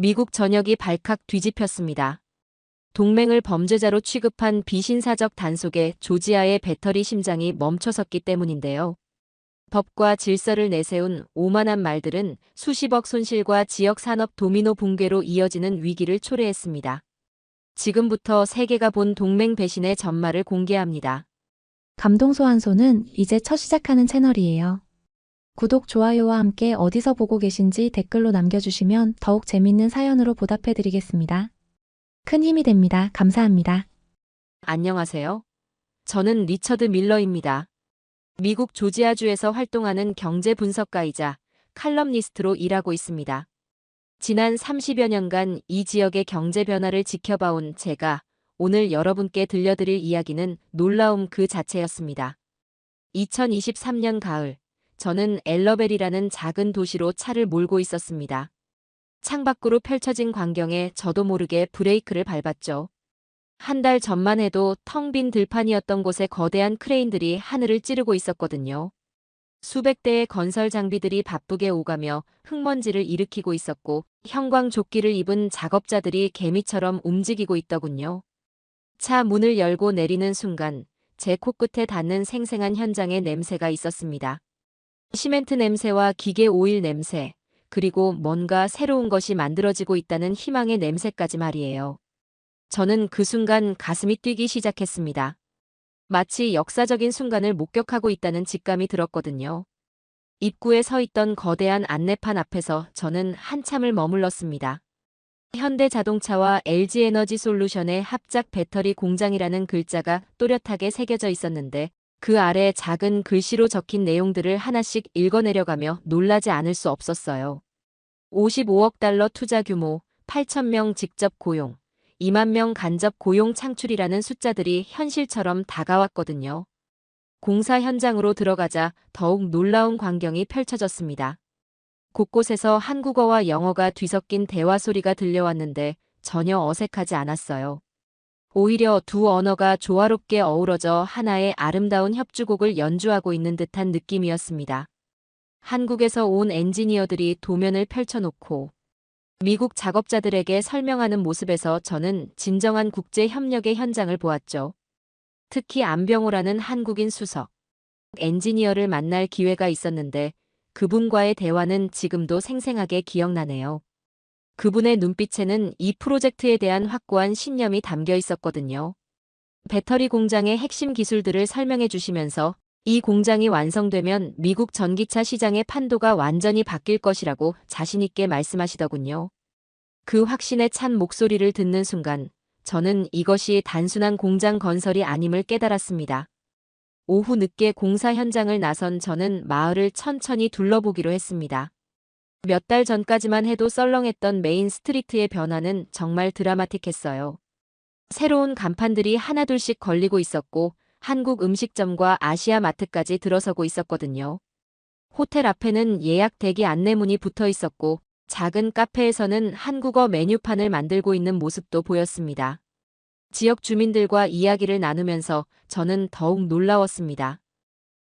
미국 전역이 발칵 뒤집혔습니다. 동맹을 범죄자로 취급한 비신사적 단속에 조지아의 배터리 심장이 멈춰섰기 때문인데요. 법과 질서를 내세운 오만한 말들은 수십억 손실과 지역 산업 도미노 붕괴로 이어지는 위기를 초래했습니다. 지금부터 세계가 본 동맹 배신의 전말을 공개합니다. 감동소환소는 이제 첫 시작하는 채널이에요. 구독, 좋아요와 함께 어디서 보고 계신지 댓글로 남겨주시면 더욱 재밌는 사연으로 보답해드리겠습니다. 큰 힘이 됩니다. 감사합니다. 안녕하세요. 저는 리처드 밀러입니다. 미국 조지아주에서 활동하는 경제 분석가이자 칼럼니스트로 일하고 있습니다. 지난 30여 년간 이 지역의 경제 변화를 지켜봐온 제가 오늘 여러분께 들려드릴 이야기는 놀라움 그 자체였습니다. 2023년 가을, 저는 엘러벨이라는 작은 도시로 차를 몰고 있었습니다. 창밖으로 펼쳐진 광경에 저도 모르게 브레이크를 밟았죠. 한 달 전만 해도 텅 빈 들판이었던 곳에 거대한 크레인들이 하늘을 찌르고 있었거든요. 수백 대의 건설 장비들이 바쁘게 오가며 흙먼지를 일으키고 있었고 형광조끼를 입은 작업자들이 개미처럼 움직이고 있더군요. 차 문을 열고 내리는 순간 제 코끝에 닿는 생생한 현장의 냄새가 있었습니다. 시멘트 냄새와 기계 오일 냄새, 그리고 뭔가 새로운 것이 만들어지고 있다는 희망의 냄새까지 말이에요. 저는 그 순간 가슴이 뛰기 시작했습니다. 마치 역사적인 순간을 목격하고 있다는 직감이 들었거든요. 입구에 서 있던 거대한 안내판 앞에서 저는 한참을 머물렀습니다. 현대자동차와 LG에너지솔루션의 합작 배터리 공장이라는 글자가 또렷하게 새겨져 있었는데 그 아래 작은 글씨로 적힌 내용들을 하나씩 읽어내려가며 놀라지 않을 수 없었어요. 55억 달러 투자 규모, 8,000명 직접 고용, 2만 명 간접 고용 창출이라는 숫자들이 현실처럼 다가왔거든요. 공사 현장으로 들어가자 더욱 놀라운 광경이 펼쳐졌습니다. 곳곳에서 한국어와 영어가 뒤섞인 대화 소리가 들려왔는데 전혀 어색하지 않았어요. 오히려 두 언어가 조화롭게 어우러져 하나의 아름다운 협주곡을 연주하고 있는 듯한 느낌이었습니다. 한국에서 온 엔지니어들이 도면을 펼쳐놓고 미국 작업자들에게 설명하는 모습에서 저는 진정한 국제 협력의 현장을 보았죠. 특히 안병호라는 한국인 수석 엔지니어를 만날 기회가 있었는데 그분과의 대화는 지금도 생생하게 기억나네요. 그분의 눈빛에는 이 프로젝트에 대한 확고한 신념이 담겨 있었거든요. 배터리 공장의 핵심 기술들을 설명해 주시면서 이 공장이 완성되면 미국 전기차 시장의 판도가 완전히 바뀔 것이라고 자신있게 말씀하시더군요. 그 확신에 찬 목소리를 듣는 순간 저는 이것이 단순한 공장 건설이 아님을 깨달았습니다. 오후 늦게 공사 현장을 나선 저는 마을을 천천히 둘러보기로 했습니다. 몇 달 전까지만 해도 썰렁했던 메인 스트리트의 변화는 정말 드라마틱했어요. 새로운 간판들이 하나둘씩 걸리고 있었고 한국 음식점과 아시아 마트까지 들어서고 있었거든요. 호텔 앞에는 예약 대기 안내문이 붙어 있었고 작은 카페에서는 한국어 메뉴판을 만들고 있는 모습도 보였습니다. 지역 주민들과 이야기를 나누면서 저는 더욱 놀라웠습니다.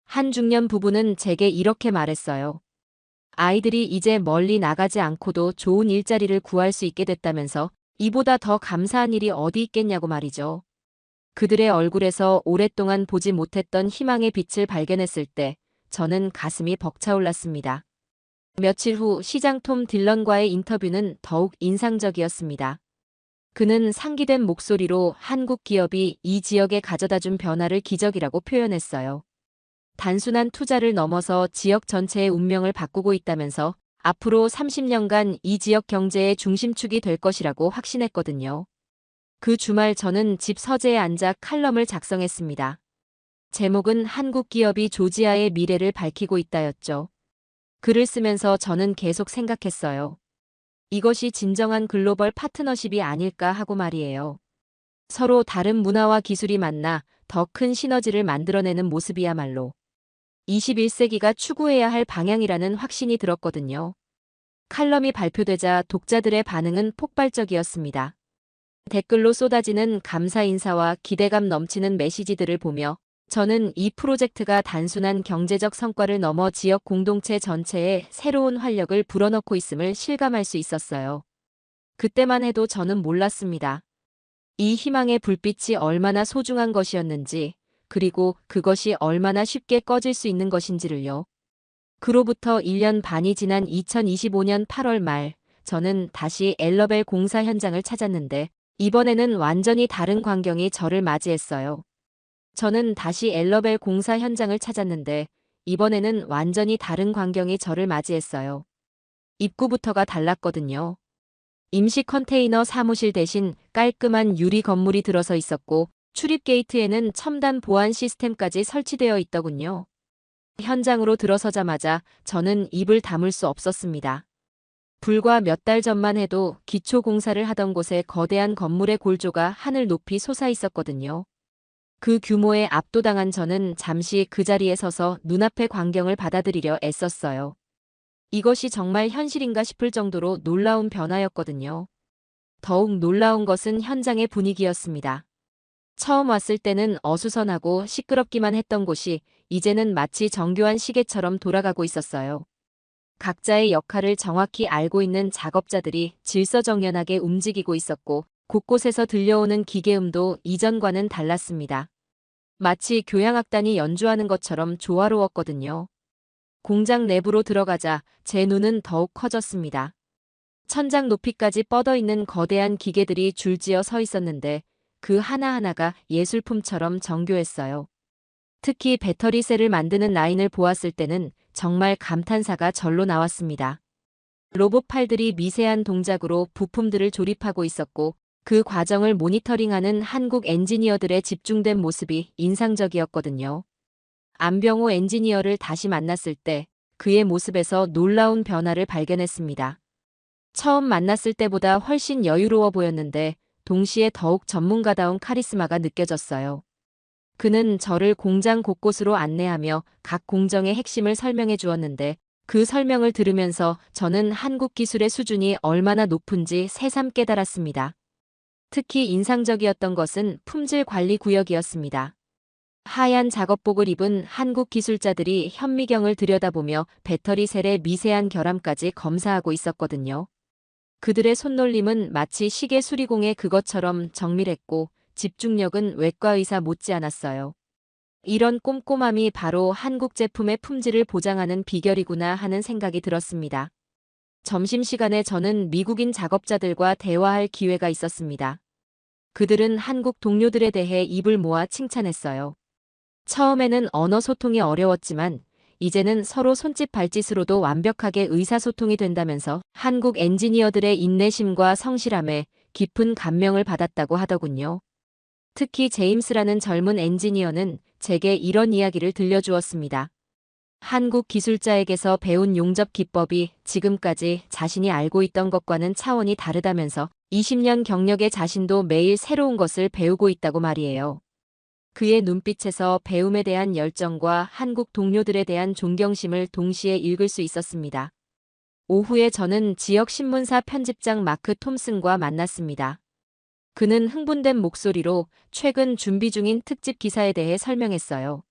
한 중년 부부는 제게 이렇게 말했어요. 아이들이 이제 멀리 나가지 않고도 좋은 일자리를 구할 수 있게 됐다면서 이보다 더 감사한 일이 어디 있겠냐고 말이죠. 그들의 얼굴에서 오랫동안 보지 못했던 희망의 빛을 발견했을 때 저는 가슴이 벅차올랐습니다. 며칠 후 시장 톰 딜런과의 인터뷰는 더욱 인상적이었습니다. 그는 상기된 목소리로 한국 기업이 이 지역에 가져다준 변화를 기적이라고 표현했어요. 단순한 투자를 넘어서 지역 전체의 운명을 바꾸고 있다면서 앞으로 30년간 이 지역 경제의 중심축이 될 것이라고 확신했거든요. 그 주말 저는 집 서재에 앉아 칼럼을 작성했습니다. 제목은 한국 기업이 조지아의 미래를 밝히고 있다였죠. 글을 쓰면서 저는 계속 생각했어요. 이것이 진정한 글로벌 파트너십이 아닐까 하고 말이에요. 서로 다른 문화와 기술이 만나 더 큰 시너지를 만들어내는 모습이야말로 21세기가 추구해야 할 방향이라는 확신이 들었거든요. 칼럼이 발표되자 독자들의 반응은 폭발적이었습니다. 댓글로 쏟아지는 감사 인사와 기대감 넘치는 메시지들을 보며 저는 이 프로젝트가 단순한 경제적 성과를 넘어 지역 공동체 전체에 새로운 활력을 불어넣고 있음을 실감할 수 있었어요. 그때만 해도 저는 몰랐습니다. 이 희망의 불빛이 얼마나 소중한 것이었는지, 그리고 그것이 얼마나 쉽게 꺼질 수 있는 것인지를요. 그로부터 1년 반이 지난 2025년 8월 말, 저는 다시 엘러벨 공사 현장을 찾았는데, 이번에는 완전히 다른 광경이 저를 맞이했어요. 저는 다시 엘러벨 공사 현장을 찾았는데, 이번에는 완전히 다른 광경이 저를 맞이했어요. 입구부터가 달랐거든요. 임시 컨테이너 사무실 대신 깔끔한 유리 건물이 들어서 있었고, 출입 게이트에는 첨단 보안 시스템까지 설치되어 있더군요. 현장으로 들어서자마자 저는 입을 다물 수 없었습니다. 불과 몇 달 전만 해도 기초 공사를 하던 곳에 거대한 건물의 골조가 하늘 높이 솟아 있었거든요. 그 규모에 압도당한 저는 잠시 그 자리에 서서 눈앞의 광경을 받아들이려 애썼어요. 이것이 정말 현실인가 싶을 정도로 놀라운 변화였거든요. 더욱 놀라운 것은 현장의 분위기였습니다. 처음 왔을 때는 어수선하고 시끄럽기만 했던 곳이 이제는 마치 정교한 시계처럼 돌아가고 있었어요. 각자의 역할을 정확히 알고 있는 작업자들이 질서정연하게 움직이고 있었고, 곳곳에서 들려오는 기계음도 이전과는 달랐습니다. 마치 교향악단이 연주하는 것처럼 조화로웠거든요. 공장 내부로 들어가자 제 눈은 더욱 커졌습니다. 천장 높이까지 뻗어 있는 거대한 기계들이 줄지어 서 있었는데 그 하나하나가 예술품처럼 정교했어요. 특히 배터리셀을 만드는 라인을 보았을 때는 정말 감탄사가 절로 나왔습니다. 로봇 팔들이 미세한 동작으로 부품들을 조립하고 있었고 그 과정을 모니터링하는 한국 엔지니어들의 집중된 모습이 인상적이었거든요. 안병호 엔지니어를 다시 만났을 때 그의 모습에서 놀라운 변화를 발견했습니다. 처음 만났을 때보다 훨씬 여유로워 보였는데 동시에 더욱 전문가다운 카리스마가 느껴졌어요. 그는 저를 공장 곳곳으로 안내하며 각 공정의 핵심을 설명해 주었는데 그 설명을 들으면서 저는 한국 기술의 수준이 얼마나 높은지 새삼 깨달았습니다. 특히 인상적이었던 것은 품질 관리 구역이었습니다. 하얀 작업복을 입은 한국 기술자들이 현미경을 들여다보며 배터리 셀의 미세한 결함까지 검사하고 있었거든요. 그들의 손놀림은 마치 시계 수리공의 그것처럼 정밀했고 집중력은 외과 의사 못지않았어요. 이런 꼼꼼함이 바로 한국 제품의 품질을 보장하는 비결이구나 하는 생각이 들었습니다. 점심시간에 저는 미국인 작업자들과 대화할 기회가 있었습니다. 그들은 한국 동료들에 대해 입을 모아 칭찬했어요. 처음에는 언어 소통이 어려웠지만 이제는 서로 손짓 발짓으로도 완벽하게 의사소통이 된다면서 한국 엔지니어들의 인내심과 성실함에 깊은 감명을 받았다고 하더군요. 특히 제임스라는 젊은 엔지니어는 제게 이런 이야기를 들려주었습니다. 한국 기술자에게서 배운 용접 기법이 지금까지 자신이 알고 있던 것과는 차원이 다르다면서 20년 경력의 자신도 매일 새로운 것을 배우고 있다고 말이에요. 그의 눈빛에서 배움에 대한 열정과 한국 동료들에 대한 존경심을 동시에 읽을 수 있었습니다. 오후에 저는 지역 신문사 편집장 마크 톰슨과 만났습니다. 그는 흥분된 목소리로 최근 준비 중인 특집 기사에 대해 설명했어요.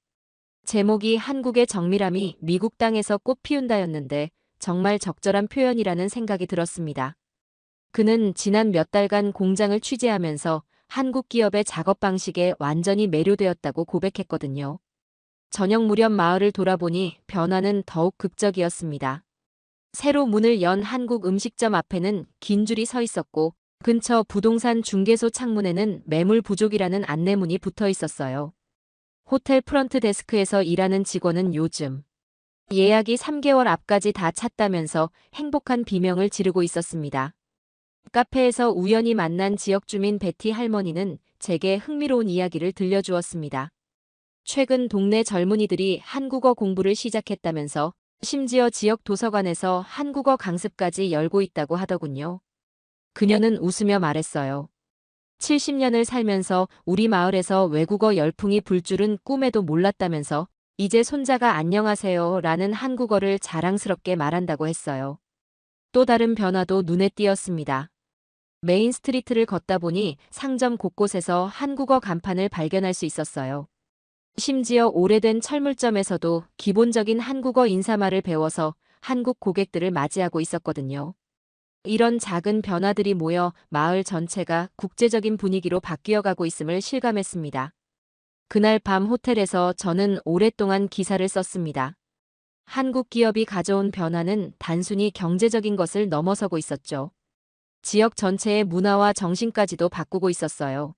제목이 한국의 정밀함이 미국 땅에서 꽃 피운다였는데 정말 적절한 표현이라는 생각이 들었습니다. 그는 지난 몇 달간 공장을 취재하면서 한국 기업의 작업 방식에 완전히 매료되었다고 고백했거든요. 저녁 무렵 마을을 돌아보니 변화는 더욱 극적이었습니다. 새로 문을 연 한국 음식점 앞에는 긴 줄이 서 있었고 근처 부동산 중개소 창문에는 매물 부족이라는 안내문이 붙어 있었어요. 호텔 프런트 데스크에서 일하는 직원은 요즘 예약이 3개월 앞까지 다 찼다면서 행복한 비명을 지르고 있었습니다. 카페에서 우연히 만난 지역 주민 베티 할머니는 제게 흥미로운 이야기를 들려주었습니다. 최근 동네 젊은이들이 한국어 공부를 시작했다면서 심지어 지역 도서관에서 한국어 강습까지 열고 있다고 하더군요. 그녀는 웃으며 말했어요. 70년을 살면서 우리 마을에서 외국어 열풍이 불 줄은 꿈에도 몰랐다면서 이제 손자가 안녕하세요 라는 한국어를 자랑스럽게 말한다고 했어요. 또 다른 변화도 눈에 띄었습니다. 메인 스트리트를 걷다 보니 상점 곳곳에서 한국어 간판을 발견할 수 있었어요. 심지어 오래된 철물점에서도 기본적인 한국어 인사말을 배워서 한국 고객들을 맞이하고 있었거든요. 이런 작은 변화들이 모여 마을 전체가 국제적인 분위기로 바뀌어가고 있음을 실감했습니다. 그날 밤 호텔에서 저는 오랫동안 기사를 썼습니다. 한국 기업이 가져온 변화는 단순히 경제적인 것을 넘어서고 있었죠. 지역 전체의 문화와 정신까지도 바꾸고 있었어요.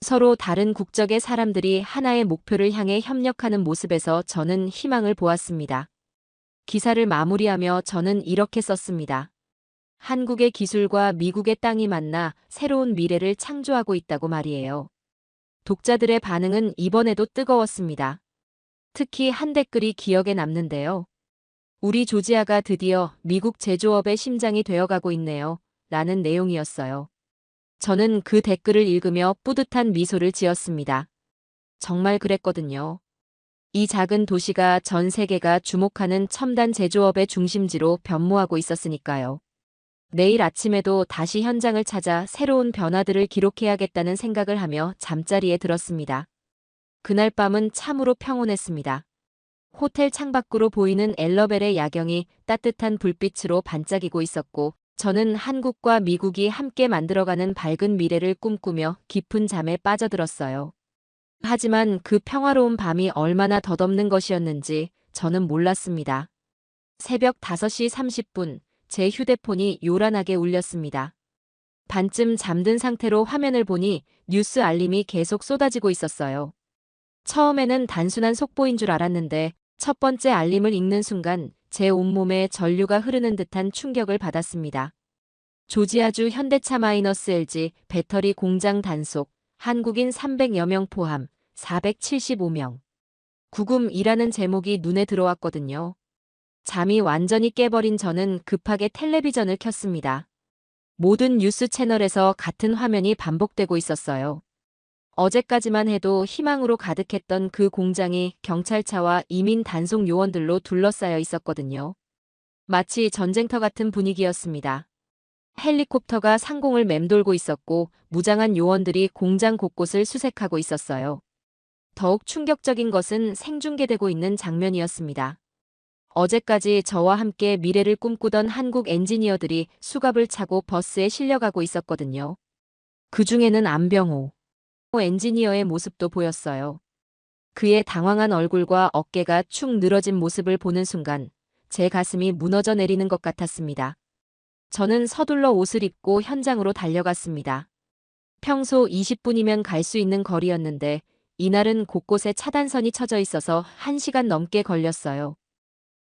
서로 다른 국적의 사람들이 하나의 목표를 향해 협력하는 모습에서 저는 희망을 보았습니다. 기사를 마무리하며 저는 이렇게 썼습니다. 한국의 기술과 미국의 땅이 만나 새로운 미래를 창조하고 있다고 말이에요. 독자들의 반응은 이번에도 뜨거웠습니다. 특히 한 댓글이 기억에 남는데요. 우리 조지아가 드디어 미국 제조업의 심장이 되어가고 있네요. 라는 내용이었어요. 저는 그 댓글을 읽으며 뿌듯한 미소를 지었습니다. 정말 그랬거든요. 이 작은 도시가 전 세계가 주목하는 첨단 제조업의 중심지로 변모하고 있었으니까요. 내일 아침에도 다시 현장을 찾아 새로운 변화들을 기록해야겠다는 생각을 하며 잠자리에 들었습니다. 그날 밤은 참으로 평온했습니다. 호텔 창밖으로 보이는 엘러벨의 야경이 따뜻한 불빛으로 반짝이고 있었고, 저는 한국과 미국이 함께 만들어가는 밝은 미래를 꿈꾸며 깊은 잠에 빠져들었어요. 하지만 그 평화로운 밤이 얼마나 덧없는 것이었는지 저는 몰랐습니다. 새벽 5시 30분, 제 휴대폰이 요란하게 울렸습니다. 반쯤 잠든 상태로 화면을 보니 뉴스 알림이 계속 쏟아지고 있었어요. 처음에는 단순한 속보인 줄 알았는데 첫 번째 알림을 읽는 순간 제 온몸에 전류가 흐르는 듯한 충격을 받았습니다. 조지아주 현대차 -LG 배터리 공장 단속, 한국인 300여 명 포함 475명. 구금이라는 제목이 눈에 들어왔거든요. 잠이 완전히 깨버린 저는 급하게 텔레비전을 켰습니다. 모든 뉴스 채널에서 같은 화면이 반복되고 있었어요. 어제까지만 해도 희망으로 가득했던 그 공장이 경찰차와 이민 단속 요원들로 둘러싸여 있었거든요. 마치 전쟁터 같은 분위기였습니다. 헬리콥터가 상공을 맴돌고 있었고 무장한 요원들이 공장 곳곳을 수색하고 있었어요. 더욱 충격적인 것은 생중계되고 있는 장면이었습니다. 어제까지 저와 함께 미래를 꿈꾸던 한국 엔지니어들이 수갑을 차고 버스에 실려가고 있었거든요. 그 중에는 안병호 엔지니어의 모습도 보였어요. 그의 당황한 얼굴과 어깨가 축 늘어진 모습을 보는 순간 제 가슴이 무너져 내리는 것 같았습니다. 저는 서둘러 옷을 입고 현장으로 달려갔습니다. 평소 20분이면 갈 수 있는 거리였는데 이날은 곳곳에 차단선이 쳐져 있어서 1시간 넘게 걸렸어요.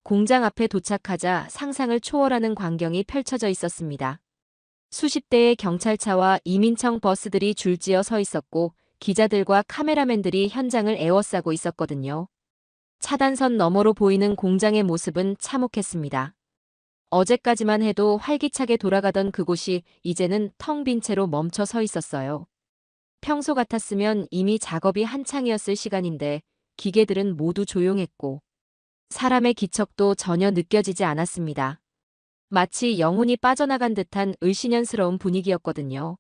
공장 앞에 도착하자 상상을 초월하는 광경이 펼쳐져 있었습니다. 수십 대의 경찰차와 이민청 버스들이 줄지어 서 있었고 기자들과 카메라맨들이 현장을 에워싸고 있었거든요. 차단선 너머로 보이는 공장의 모습은 참혹했습니다. 어제까지만 해도 활기차게 돌아가던 그곳이 이제는 텅 빈 채로 멈춰 서 있었어요. 평소 같았으면 이미 작업이 한창이었을 시간인데 기계들은 모두 조용했고 사람의 기척도 전혀 느껴지지 않았습니다. 마치 영혼이 빠져나간 듯한 을씨년스러운 분위기였거든요.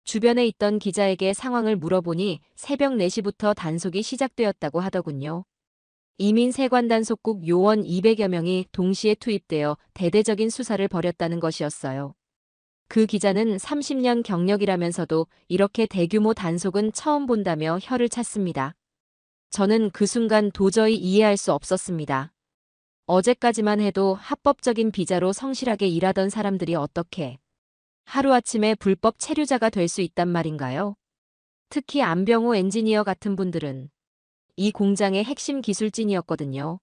주변에 있던 기자에게 상황을 물어보니 새벽 4시부터 단속이 시작되었다고 하더군요. 이민세관 단속국 요원 200여 명이 동시에 투입되어 대대적인 수사를 벌였다는 것이었어요. 그 기자는 30년 경력이라면서도 이렇게 대규모 단속은 처음 본다며 혀를 찼습니다. 저는 그 순간 도저히 이해할 수 없었습니다. 어제까지만 해도 합법적인 비자로 성실하게 일하던 사람들이 어떻게 하루아침에 불법 체류자가 될 수 있단 말인가요? 특히 안병호 엔지니어 같은 분들은 이 공장의 핵심 기술진이었거든요.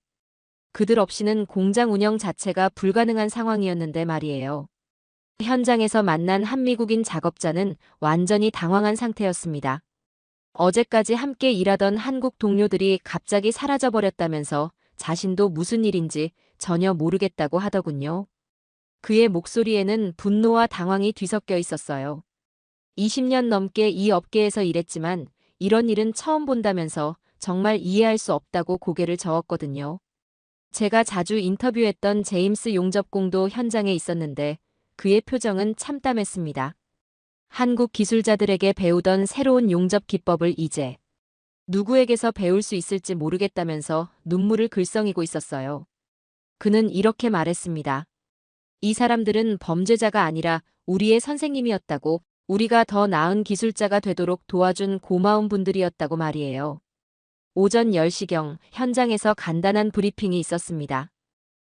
그들 없이는 공장 운영 자체가 불가능한 상황이었는데 말이에요. 현장에서 만난 한미국인 작업자는 완전히 당황한 상태였습니다. 어제까지 함께 일하던 한국 동료들이 갑자기 사라져버렸다면서 자신도 무슨 일인지 전혀 모르겠다고 하더군요. 그의 목소리에는 분노와 당황이 뒤섞여 있었어요. 20년 넘게 이 업계에서 일했지만 이런 일은 처음 본다면서 정말 이해할 수 없다고 고개를 저었거든요. 제가 자주 인터뷰했던 제임스 용접공도 현장에 있었는데 그의 표정은 참담했습니다. 한국 기술자들에게 배우던 새로운 용접 기법을 이제 누구에게서 배울 수 있을지 모르겠다면서 눈물을 글썽이고 있었어요. 그는 이렇게 말했습니다. 이 사람들은 범죄자가 아니라 우리의 선생님이었다고, 우리가 더 나은 기술자가 되도록 도와준 고마운 분들이었다고 말이에요. 오전 10시경 현장에서 간단한 브리핑이 있었습니다.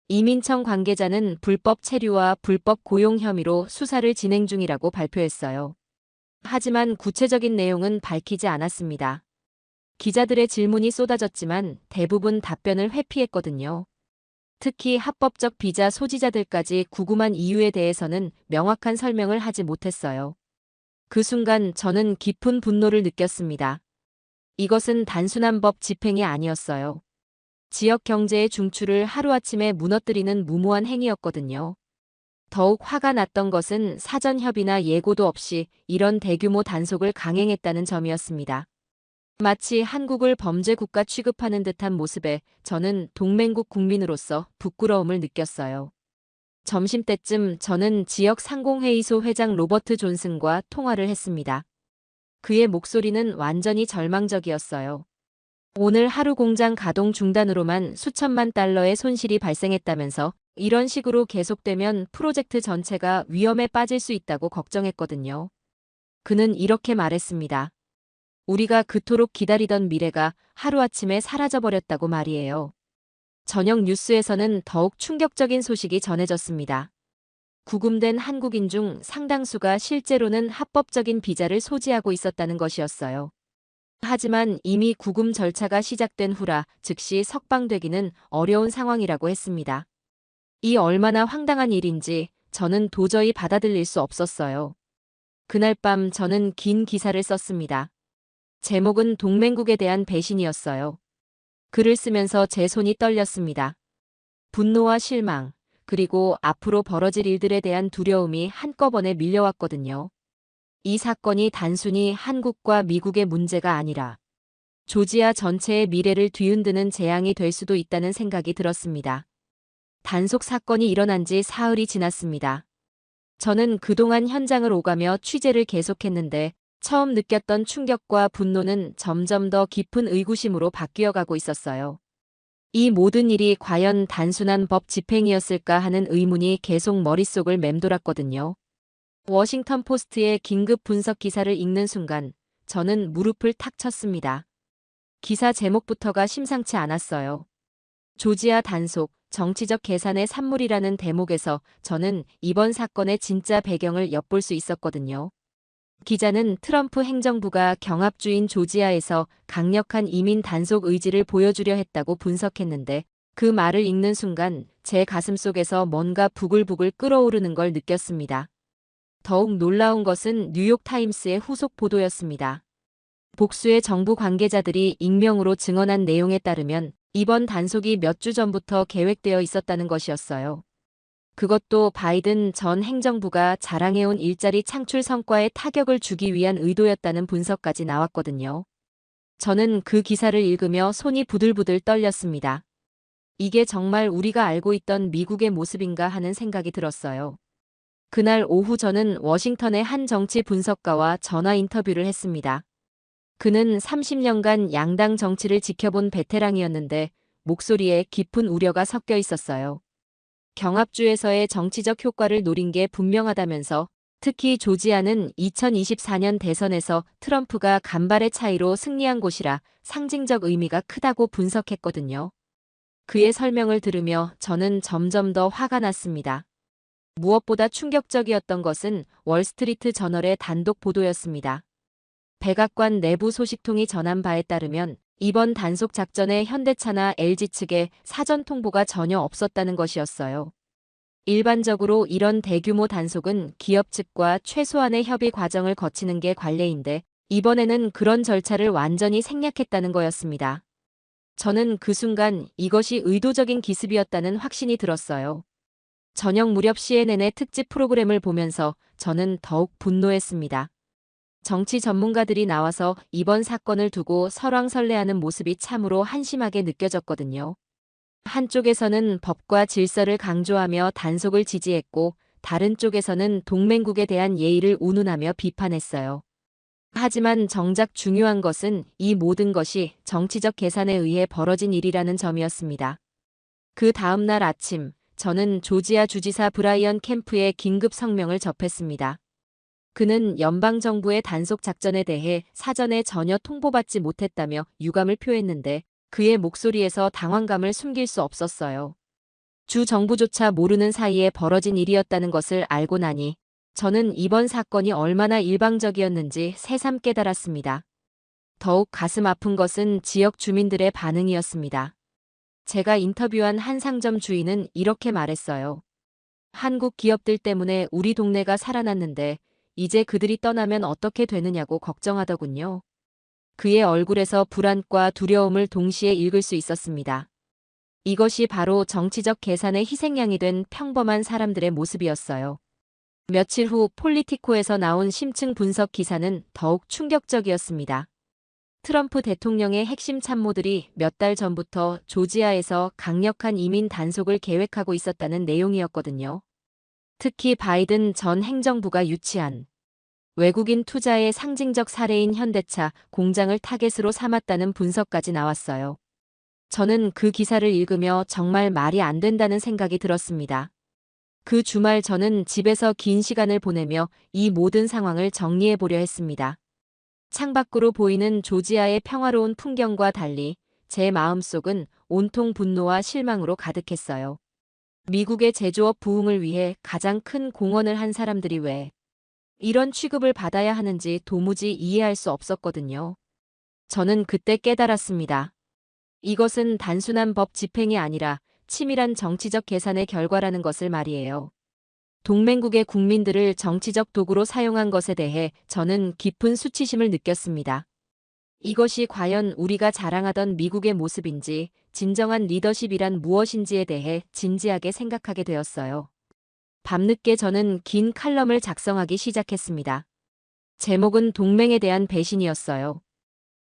이민청 관계자는 불법 체류와 불법 고용 혐의로 수사를 진행 중이라고 발표했어요. 하지만 구체적인 내용은 밝히지 않았습니다. 기자들의 질문이 쏟아졌지만 대부분 답변을 회피했거든요. 특히 합법적 비자 소지자들까지 구금한 이유에 대해서는 명확한 설명을 하지 못했어요. 그 순간 저는 깊은 분노를 느꼈습니다. 이것은 단순한 법 집행이 아니었어요. 지역 경제의 중추를 하루아침에 무너뜨리는 무모한 행위였거든요. 더욱 화가 났던 것은 사전 협의나 예고도 없이 이런 대규모 단속을 강행했다는 점이었습니다. 마치 한국을 범죄 국가 취급하는 듯한 모습에 저는 동맹국 국민으로서 부끄러움을 느꼈어요. 점심때쯤 저는 지역 상공회의소 회장 로버트 존슨과 통화를 했습니다. 그의 목소리는 완전히 절망적이었어요. 오늘 하루 공장 가동 중단으로만 수천만 달러의 손실이 발생했다면서 이런 식으로 계속되면 프로젝트 전체가 위험에 빠질 수 있다고 걱정했거든요. 그는 이렇게 말했습니다. 우리가 그토록 기다리던 미래가 하루아침에 사라져버렸다고 말이에요. 저녁 뉴스에서는 더욱 충격적인 소식이 전해졌습니다. 구금된 한국인 중 상당수가 실제로는 합법적인 비자를 소지하고 있었다는 것이었어요. 하지만 이미 구금 절차가 시작된 후라 즉시 석방되기는 어려운 상황이라고 했습니다. 이 얼마나 황당한 일인지 저는 도저히 받아들일 수 없었어요. 그날 밤 저는 긴 기사를 썼습니다. 제목은 동맹국에 대한 배신이었어요. 글을 쓰면서 제 손이 떨렸습니다. 분노와 실망, 그리고 앞으로 벌어질 일들에 대한 두려움이 한꺼번에 밀려왔거든요. 이 사건이 단순히 한국과 미국의 문제가 아니라 조지아 전체의 미래를 뒤흔드는 재앙이 될 수도 있다는 생각이 들었습니다. 단속 사건이 일어난 지 사흘이 지났습니다. 저는 그동안 현장을 오가며 취재를 계속했는데 처음 느꼈던 충격과 분노는 점점 더 깊은 의구심으로 바뀌어가고 있었어요. 이 모든 일이 과연 단순한 법 집행이었을까 하는 의문이 계속 머릿속을 맴돌았거든요. 워싱턴 포스트의 긴급 분석 기사를 읽는 순간 저는 무릎을 탁 쳤습니다. 기사 제목부터가 심상치 않았어요. 조지아 단속, 정치적 계산의 산물이라는 대목에서 저는 이번 사건의 진짜 배경을 엿볼 수 있었거든요. 기자는 트럼프 행정부가 경합주인 조지아에서 강력한 이민 단속 의지를 보여주려 했다고 분석했는데 그 말을 읽는 순간 제 가슴속에서 뭔가 부글부글 끓어오르는 걸 느꼈습니다. 더욱 놀라운 것은 뉴욕타임스의 후속 보도였습니다. 복수의 정부 관계자들이 익명으로 증언한 내용에 따르면 이번 단속이 몇 주 전부터 계획되어 있었다는 것이었어요. 그것도 바이든 전 행정부가 자랑해온 일자리 창출 성과에 타격을 주기 위한 의도였다는 분석까지 나왔거든요. 저는 그 기사를 읽으며 손이 부들부들 떨렸습니다. 이게 정말 우리가 알고 있던 미국의 모습인가 하는 생각이 들었어요. 그날 오후 저는 워싱턴의 한 정치 분석가와 전화 인터뷰를 했습니다. 그는 30년간 양당 정치를 지켜본 베테랑이었는데 목소리에 깊은 우려가 섞여 있었어요. 경합주에서의 정치적 효과를 노린 게 분명하다면서 특히 조지아는 2024년 대선에서 트럼프가 간발의 차이로 승리한 곳이라 상징적 의미가 크다고 분석했거든요. 그의 설명을 들으며 저는 점점 더 화가 났습니다. 무엇보다 충격적이었던 것은 월스트리트 저널의 단독 보도였습니다. 백악관 내부 소식통이 전한 바에 따르면 이번 단속 작전에 현대차나 LG 측에 사전 통보가 전혀 없었다는 것이었어요. 일반적으로 이런 대규모 단속은 기업 측과 최소한의 협의 과정을 거치는 게 관례인데 이번에는 그런 절차를 완전히 생략했다는 거였습니다. 저는 그 순간 이것이 의도적인 기습이었다는 확신이 들었어요. 저녁 무렵 CNN의 특집 프로그램을 보면서 저는 더욱 분노했습니다. 정치 전문가들이 나와서 이번 사건을 두고 설왕설래하는 모습이 참으로 한심하게 느껴졌거든요. 한쪽에서는 법과 질서를 강조하며 단속을 지지했고 다른 쪽에서는 동맹국에 대한 예의를 운운하며 비판했어요. 하지만 정작 중요한 것은 이 모든 것이 정치적 계산에 의해 벌어진 일이라는 점이었습니다. 그 다음 날 아침 저는 조지아 주지사 브라이언 캠프의 긴급 성명을 접했습니다. 그는 연방정부의 단속 작전에 대해 사전에 전혀 통보받지 못했다며 유감을 표했는데 그의 목소리에서 당황감을 숨길 수 없었어요. 주 정부조차 모르는 사이에 벌어진 일이었다는 것을 알고 나니 저는 이번 사건이 얼마나 일방적이었는지 새삼 깨달았습니다. 더욱 가슴 아픈 것은 지역 주민들의 반응이었습니다. 제가 인터뷰한 한 상점 주인은 이렇게 말했어요. 한국 기업들 때문에 우리 동네가 살아났는데 이제 그들이 떠나면 어떻게 되느냐고 걱정하더군요. 그의 얼굴에서 불안과 두려움을 동시에 읽을 수 있었습니다. 이것이 바로 정치적 계산의 희생양이 된 평범한 사람들의 모습이었어요. 며칠 후 폴리티코에서 나온 심층 분석 기사는 더욱 충격적이었습니다. 트럼프 대통령의 핵심 참모들이 몇 달 전부터 조지아에서 강력한 이민 단속을 계획하고 있었다는 내용이었거든요. 특히 바이든 전 행정부가 유치한 외국인 투자의 상징적 사례인 현대차 공장을 타겟으로 삼았다는 분석까지 나왔어요. 저는 그 기사를 읽으며 정말 말이 안 된다는 생각이 들었습니다. 그 주말 저는 집에서 긴 시간을 보내며 이 모든 상황을 정리해 보려 했습니다. 창밖으로 보이는 조지아의 평화로운 풍경과 달리 제 마음속은 온통 분노와 실망으로 가득했어요. 미국의 제조업 부흥을 위해 가장 큰 공헌을 한 사람들이 왜 이런 취급을 받아야 하는지 도무지 이해할 수 없었거든요. 저는 그때 깨달았습니다. 이것은 단순한 법 집행이 아니라 치밀한 정치적 계산의 결과라는 것을 말이에요. 동맹국의 국민들을 정치적 도구로 사용한 것에 대해 저는 깊은 수치심을 느꼈습니다. 이것이 과연 우리가 자랑하던 미국의 모습인지, 진정한 리더십이란 무엇인지에 대해 진지하게 생각하게 되었어요. 밤늦게 저는 긴 칼럼을 작성하기 시작했습니다. 제목은 동맹에 대한 배신이었어요.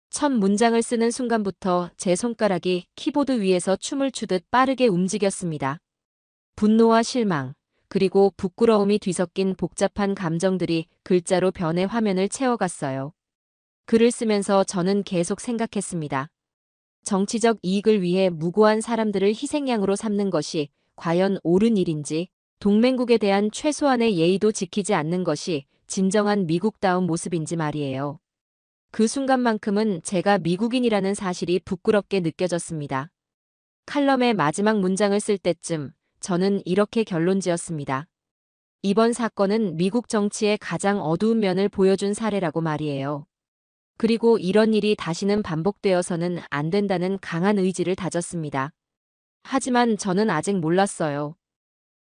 첫 문장을 쓰는 순간부터 제 손가락이 키보드 위에서 춤을 추듯 빠르게 움직였습니다. 분노와 실망, 그리고 부끄러움이 뒤섞인 복잡한 감정들이 글자로 변해 화면을 채워갔어요. 글을 쓰면서 저는 계속 생각했습니다. 정치적 이익을 위해 무고한 사람들을 희생양으로 삼는 것이 과연 옳은 일인지, 동맹국에 대한 최소한의 예의도 지키지 않는 것이 진정한 미국다운 모습인지 말이에요. 그 순간만큼은 제가 미국인이라는 사실이 부끄럽게 느껴졌습니다. 칼럼의 마지막 문장을 쓸 때쯤 저는 이렇게 결론지었습니다. 이번 사건은 미국 정치의 가장 어두운 면을 보여준 사례라고 말이에요. 그리고 이런 일이 다시는 반복되어서는 안 된다는 강한 의지를 다졌습니다. 하지만 저는 아직 몰랐어요.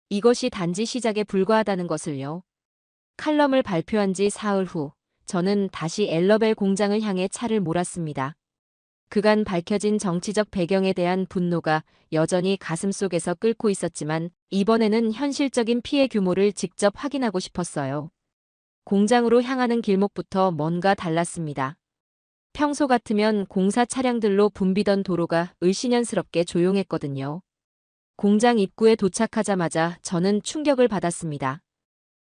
이것이 단지 시작에 불과하다는 것을요. 칼럼을 발표한 지 사흘 후 저는 다시 엘러벨 공장을 향해 차를 몰았습니다. 그간 밝혀진 정치적 배경에 대한 분노가 여전히 가슴속에서 끓고 있었지만 이번에는 현실적인 피해 규모를 직접 확인하고 싶었어요. 공장으로 향하는 길목부터 뭔가 달랐습니다. 평소 같으면 공사 차량들로 붐비던 도로가 을씨년스럽게 조용했거든요. 공장 입구에 도착하자마자 저는 충격을 받았습니다.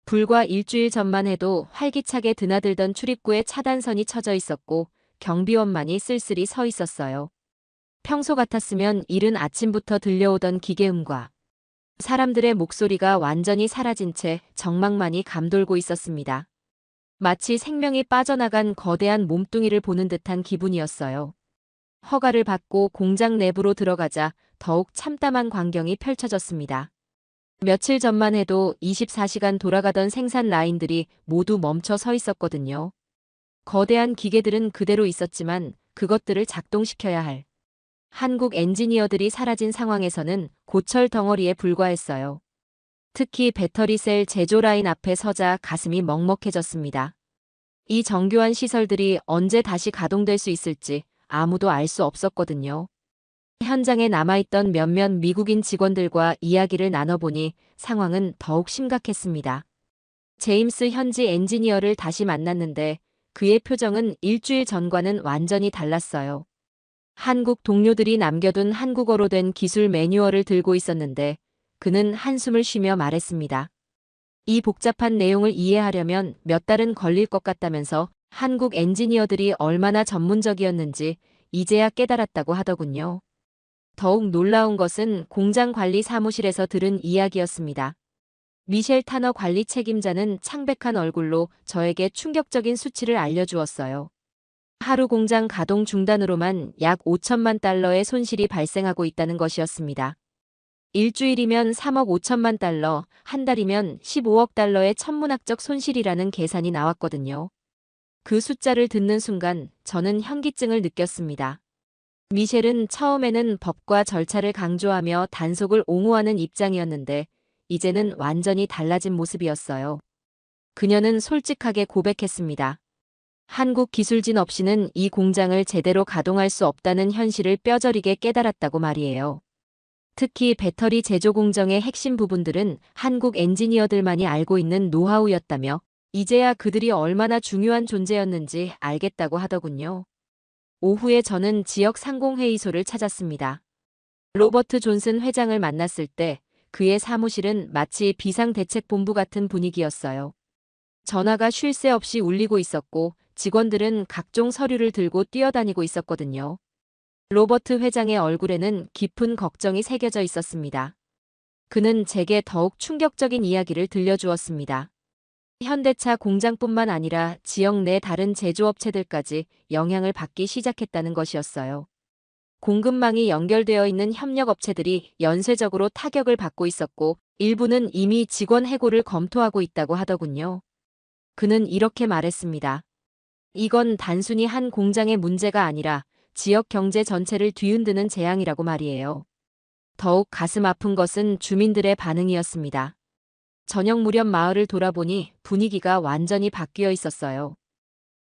불과 일주일 전만 해도 활기차게 드나들던 출입구에 차단선이 쳐져 있었고 경비원만이 쓸쓸히 서 있었어요. 평소 같았으면 이른 아침부터 들려오던 기계음과 사람들의 목소리가 완전히 사라진 채 정막만이 감돌고 있었습니다. 마치 생명이 빠져나간 거대한 몸뚱이를 보는 듯한 기분이었어요. 허가를 받고 공장 내부로 들어가자 더욱 참담한 광경이 펼쳐졌습니다. 며칠 전만 해도 24시간 돌아가던 생산 라인들이 모두 멈춰 서 있었거든요. 거대한 기계들은 그대로 있었지만 그것들을 작동시켜야 할 한국 엔지니어들이 사라진 상황에서는 고철 덩어리에 불과했어요. 특히 배터리셀 제조 라인 앞에 서자 가슴이 먹먹해졌습니다. 이 정교한 시설들이 언제 다시 가동될 수 있을지 아무도 알 수 없었거든요. 현장에 남아있던 몇몇 미국인 직원들과 이야기를 나눠보니 상황은 더욱 심각했습니다. 제임스 현지 엔지니어를 다시 만났는데 그의 표정은 일주일 전과는 완전히 달랐어요. 한국 동료들이 남겨둔 한국어로 된 기술 매뉴얼을 들고 있었는데 그는 한숨을 쉬며 말했습니다. 이 복잡한 내용을 이해하려면 몇 달은 걸릴 것 같다면서 한국 엔지니어들이 얼마나 전문적이었는지 이제야 깨달았다고 하더군요. 더욱 놀라운 것은 공장 관리 사무실에서 들은 이야기였습니다. 미셸 타너 관리 책임자는 창백한 얼굴로 저에게 충격적인 수치를 알려주었어요. 하루 공장 가동 중단으로만 약 5천만 달러의 손실이 발생하고 있다는 것이었습니다. 일주일이면 3억 5천만 달러, 한 달이면 15억 달러의 천문학적 손실이라는 계산이 나왔거든요. 그 숫자를 듣는 순간 저는 현기증을 느꼈습니다. 미셸은 처음에는 법과 절차를 강조하며 단속을 옹호하는 입장이었는데 이제는 완전히 달라진 모습이었어요. 그녀는 솔직하게 고백했습니다. 한국 기술진 없이는 이 공장을 제대로 가동할 수 없다는 현실을 뼈저리게 깨달았다고 말이에요. 특히 배터리 제조 공정의 핵심 부분들은 한국 엔지니어들만이 알고 있는 노하우였다며 이제야 그들이 얼마나 중요한 존재였는지 알겠다고 하더군요. 오후에 저는 지역 상공회의소를 찾았습니다. 로버트 존슨 회장을 만났을 때 그의 사무실은 마치 비상대책본부 같은 분위기였어요. 전화가 쉴 새 없이 울리고 있었고 직원들은 각종 서류를 들고 뛰어다니고 있었거든요. 로버트 회장의 얼굴에는 깊은 걱정이 새겨져 있었습니다. 그는 제게 더욱 충격적인 이야기를 들려주었습니다. 현대차 공장뿐만 아니라 지역 내 다른 제조업체들까지 영향을 받기 시작했다는 것이었어요. 공급망이 연결되어 있는 협력업체들이 연쇄적으로 타격을 받고 있었고 일부는 이미 직원 해고를 검토하고 있다고 하더군요. 그는 이렇게 말했습니다. 이건 단순히 한 공장의 문제가 아니라 지역 경제 전체를 뒤흔드는 재앙이라고 말이에요. 더욱 가슴 아픈 것은 주민들의 반응이었습니다. 저녁 무렵 마을을 돌아보니 분위기가 완전히 바뀌어 있었어요.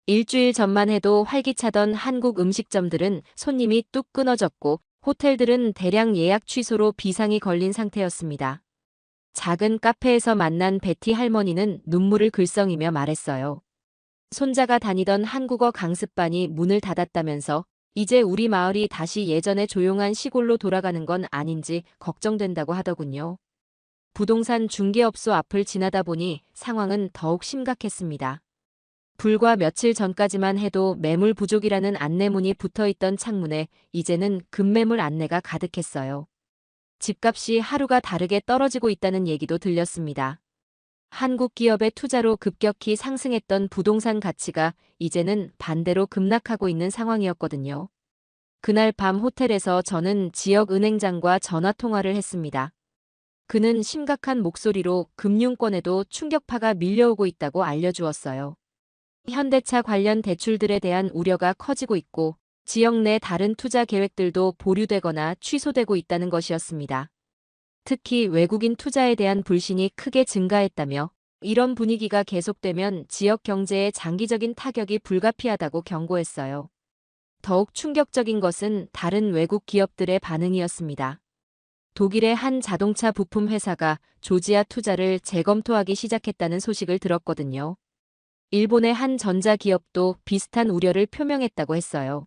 일주일 전만 해도 활기차던 한국 음식점들은 손님이 뚝 끊어졌고 호텔들은 대량 예약 취소로 비상이 걸린 상태였습니다. 작은 카페에서 만난 베티 할머니는 눈물을 글썽이며 말했어요. 손자가 다니던 한국어 강습반이 문을 닫았다면서 이제 우리 마을이 다시 예전의 조용한 시골로 돌아가는 건 아닌지 걱정된다고 하더군요. 부동산 중개업소 앞을 지나다 보니 상황은 더욱 심각했습니다. 불과 며칠 전까지만 해도 매물 부족이라는 안내문이 붙어있던 창문에 이제는 급매물 안내가 가득했어요. 집값이 하루가 다르게 떨어지고 있다는 얘기도 들렸습니다. 한국 기업의 투자로 급격히 상승했던 부동산 가치가 이제는 반대로 급락하고 있는 상황이었거든요. 그날 밤 호텔에서 저는 지역 은행장과 전화 통화를 했습니다. 그는 심각한 목소리로 금융권에도 충격파가 밀려오고 있다고 알려주었어요. 현대차 관련 대출들에 대한 우려가 커지고 있고 지역 내 다른 투자 계획들도 보류되거나 취소되고 있다는 것이었습니다. 특히 외국인 투자에 대한 불신이 크게 증가했다며 이런 분위기가 계속되면 지역 경제에 장기적인 타격이 불가피하다고 경고했어요. 더욱 충격적인 것은 다른 외국 기업들의 반응이었습니다. 독일의 한 자동차 부품 회사가 조지아 투자를 재검토하기 시작했다는 소식을 들었거든요. 일본의 한 전자기업도 비슷한 우려를 표명했다고 했어요.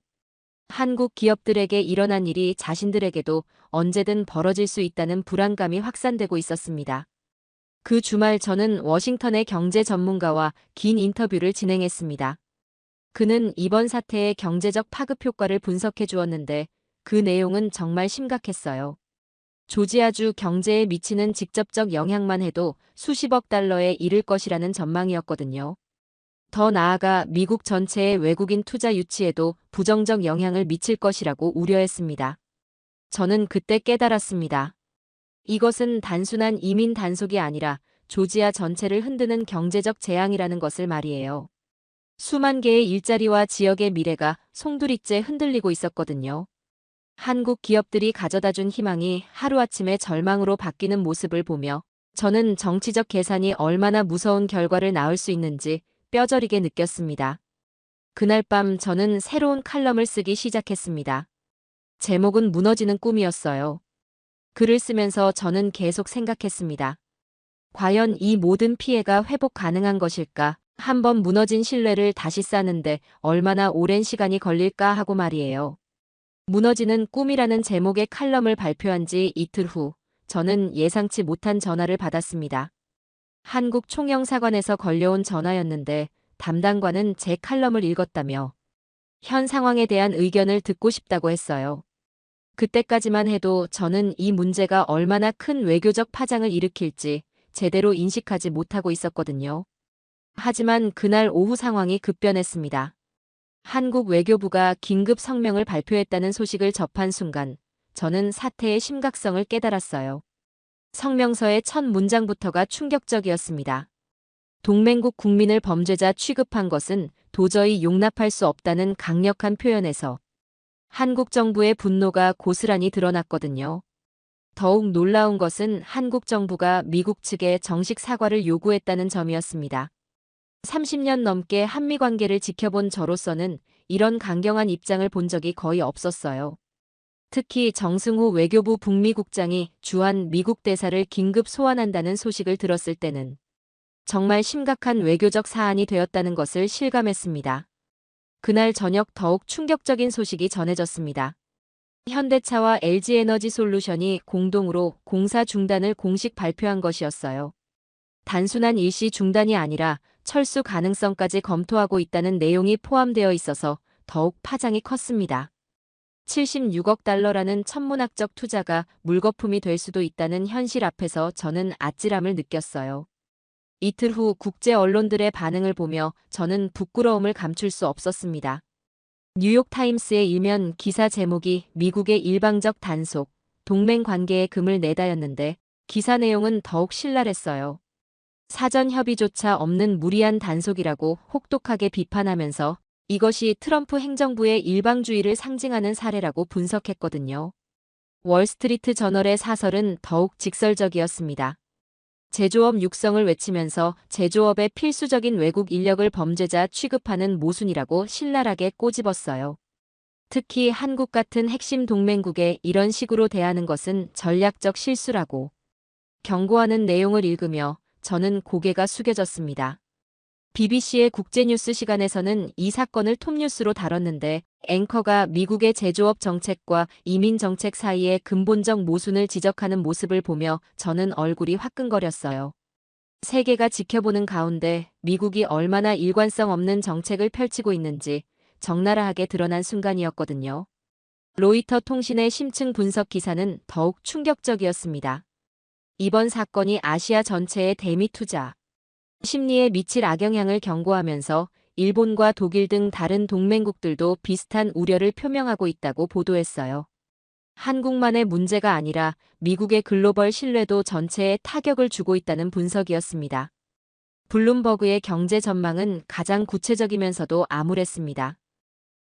한국 기업들에게 일어난 일이 자신들에게도 언제든 벌어질 수 있다는 불안감이 확산되고 있었습니다. 그 주말 저는 워싱턴의 경제 전문가와 긴 인터뷰를 진행했습니다. 그는 이번 사태의 경제적 파급 효과를 분석해 주었는데 그 내용은 정말 심각했어요. 조지아주 경제에 미치는 직접적 영향만 해도 수십억 달러에 이를 것이라는 전망이었거든요. 더 나아가 미국 전체의 외국인 투자 유치에도 부정적 영향을 미칠 것이라고 우려했습니다. 저는 그때 깨달았습니다. 이것은 단순한 이민 단속이 아니라 조지아 전체를 흔드는 경제적 재앙이라는 것을 말이에요. 수만 개의 일자리와 지역의 미래가 송두리째 흔들리고 있었거든요. 한국 기업들이 가져다준 희망이 하루아침에 절망으로 바뀌는 모습을 보며 저는 정치적 계산이 얼마나 무서운 결과를 낳을 수 있는지 뼈저리게 느꼈습니다. 그날 밤 저는 새로운 칼럼을 쓰기 시작했습니다. 제목은 무너지는 꿈이었어요. 글을 쓰면서 저는 계속 생각했습니다. 과연 이 모든 피해가 회복 가능한 것일까? 한번 무너진 신뢰를 다시 쌓는데 얼마나 오랜 시간이 걸릴까 하고 말이에요. 무너지는 꿈이라는 제목의 칼럼을 발표한 지 이틀 후 저는 예상치 못한 전화를 받았습니다. 한국 총영사관에서 걸려온 전화였는데 담당관은 제 칼럼을 읽었다며 현 상황에 대한 의견을 듣고 싶다고 했어요. 그때까지만 해도 저는 이 문제가 얼마나 큰 외교적 파장을 일으킬지 제대로 인식하지 못하고 있었거든요. 하지만 그날 오후 상황이 급변했습니다. 한국 외교부가 긴급 성명을 발표했다는 소식을 접한 순간 저는 사태의 심각성을 깨달았어요. 성명서의 첫 문장부터가 충격적이었습니다. 동맹국 국민을 범죄자 취급한 것은 도저히 용납할 수 없다는 강력한 표현에서 한국 정부의 분노가 고스란히 드러났거든요. 더욱 놀라운 것은 한국 정부가 미국 측에 정식 사과를 요구했다는 점이었습니다. 30년 넘게 한미 관계를 지켜본 저로서는 이런 강경한 입장을 본 적이 거의 없었어요. 특히 정승호 외교부 북미국장이 주한 미국 대사를 긴급 소환한다는 소식을 들었을 때는 정말 심각한 외교적 사안이 되었다는 것을 실감했습니다. 그날 저녁 더욱 충격적인 소식이 전해졌습니다. 현대차와 LG에너지솔루션이 공동으로 공사 중단을 공식 발표한 것이었어요. 단순한 일시 중단이 아니라 철수 가능성까지 검토하고 있다는 내용이 포함되어 있어서 더욱 파장이 컸습니다. 76억 달러라는 천문학적 투자가 물거품이 될 수도 있다는 현실 앞에서 저는 아찔함을 느꼈어요. 이틀 후 국제 언론들의 반응을 보며 저는 부끄러움을 감출 수 없었습니다. 뉴욕타임스의 일면 기사 제목이 미국의 일방적 단속, 동맹 관계에 금을 내다였는데 기사 내용은 더욱 신랄했어요. 사전 협의조차 없는 무리한 단속이라고 혹독하게 비판하면서 이것이 트럼프 행정부의 일방주의를 상징하는 사례라고 분석했거든요. 월스트리트 저널의 사설은 더욱 직설적이었습니다. 제조업 육성을 외치면서 제조업의 필수적인 외국 인력을 범죄자 취급하는 모순이라고 신랄하게 꼬집었어요. 특히 한국 같은 핵심 동맹국에 이런 식으로 대하는 것은 전략적 실수라고 경고하는 내용을 읽으며 저는 고개가 숙여졌습니다. BBC의 국제뉴스 시간에서는 이 사건을 톱뉴스로 다뤘는데 앵커가 미국의 제조업 정책과 이민 정책 사이의 근본적 모순을 지적하는 모습을 보며 저는 얼굴이 화끈거렸어요. 세계가 지켜보는 가운데 미국이 얼마나 일관성 없는 정책을 펼치고 있는지 적나라하게 드러난 순간이었거든요. 로이터 통신의 심층 분석 기사는 더욱 충격적이었습니다. 이번 사건이 아시아 전체의 대미 투자 심리에 미칠 악영향을 경고하면서 일본과 독일 등 다른 동맹국들도 비슷한 우려를 표명하고 있다고 보도했어요. 한국만의 문제가 아니라 미국의 글로벌 신뢰도 전체에 타격을 주고 있다는 분석이었습니다. 블룸버그의 경제 전망은 가장 구체적이면서도 암울했습니다.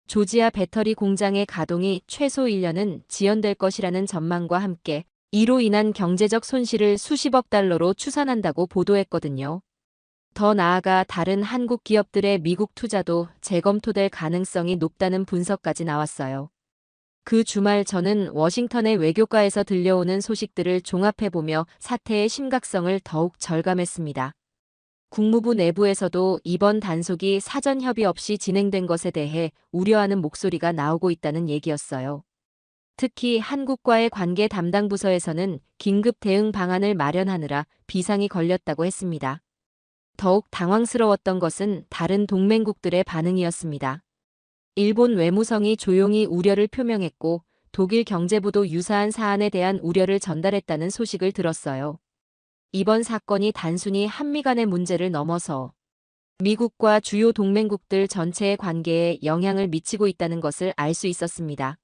조지아 배터리 공장의 가동이 최소 1년은 지연될 것이라는 전망과 함께 이로 인한 경제적 손실을 수십억 달러로 추산한다고 보도했거든요. 더 나아가 다른 한국 기업들의 미국 투자도 재검토될 가능성이 높다는 분석까지 나왔어요. 그 주말 저는 워싱턴의 외교과에서 들려오는 소식들을 종합해보며 사태의 심각성을 더욱 절감했습니다. 국무부 내부에서도 이번 단속이 사전 협의 없이 진행된 것에 대해 우려하는 목소리가 나오고 있다는 얘기였어요. 특히 한국과의 관계 담당 부서에서는 긴급 대응 방안을 마련하느라 비상이 걸렸다고 했습니다. 더욱 당황스러웠던 것은 다른 동맹국들의 반응이었습니다. 일본 외무성이 조용히 우려를 표명했고 독일 경제부도 유사한 사안에 대한 우려를 전달했다는 소식을 들었어요. 이번 사건이 단순히 한미 간의 문제를 넘어서 미국과 주요 동맹국들 전체의 관계에 영향을 미치고 있다는 것을 알 수 있었습니다.